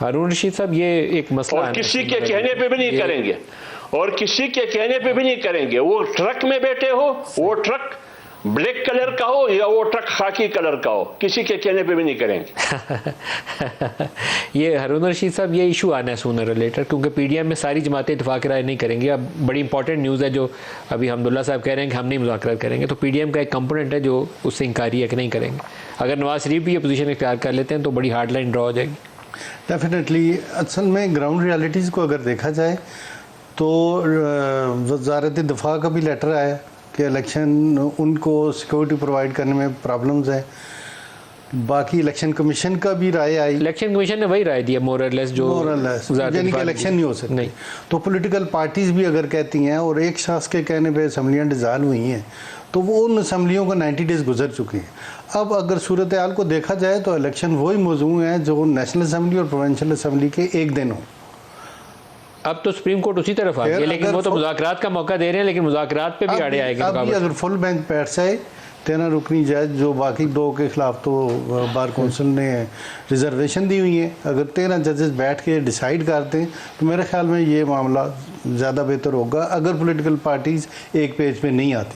हारून रशीद साहब, ये एक मसला और है, किसी के कहने पे भी नहीं करेंगे, और किसी के कहने पे भी नहीं करेंगे। वो ट्रक में बैठे हो, वो ट्रक ब्लैक कलर का हो या वो ट्रक खाकी कलर का हो, किसी के कहने पे भी नहीं करेंगे। ये हारून रशीद साहब, ये इशू आना है सूनर और लेटर, क्योंकि पीडीएम में सारी जमातें इत्तेफाक राय नहीं करेंगी। अब बड़ी इंपॉर्टेंट न्यूज़ है जो अभी हमदुल्ला साहब कह रहे हैं कि हम नहीं मुज़ाकरात करेंगे, तो पीडीएम का एक कंपोनेंट है जो उससे इंकारी है कि नहीं करेंगे। अगर नवाज शरीफ भी ये पोजीशन इख्तियार कर लेते हैं तो बड़ी हार्ड लाइन ड्रॉ हो जाएगी। डेफिनेटली असल में ग्राउंड रियलिटीज़ को अगर देखा जाए तो वज़ारत दिफा का भी लेटर आया कि इलेक्शन उनको सिक्योरिटी प्रोवाइड करने में प्रॉब्लम्स है। बाकी इलेक्शन कमीशन का भी राय आई, इलेक्शन कमीशन ने वही राय दिया मोरलेस, जो यानी कि इलेक्शन नहीं हो सकते। नहीं तो पॉलिटिकल पार्टीज़ भी अगर कहती हैं और एक शख्स के कहने पे असम्बलियाँ डिज़ाल्व हुई हैं तो वो उन असम्बलियों को 90 डेज़ गुजर चुके हैं। अब अगर सूरत हाल को देखा जाए तो इलेक्शन वही मौजू हैं जो नेशनल असम्बली और प्रोविंशियल असम्बली के एक दिन हो। अब तो सुप्रीम कोर्ट उसी तरफ आ गया, लेकिन वो तो मुज़ाकरात का मौका दे रहे हैं, लेकिन मुज़ाकरात पे भी आड़े आएंगे। अगर फुल बेंच बैठ जाए 13 रुकनी जज, जो बाकी 2 के खिलाफ तो बार कौंसिल ने रिजर्वेशन दी हुई है, अगर 13 जजेस बैठ के डिसाइड करते हैं तो मेरे ख्याल में ये मामला ज़्यादा बेहतर होगा, अगर पॉलिटिकल पार्टीज़ एक पेज पे नहीं आती।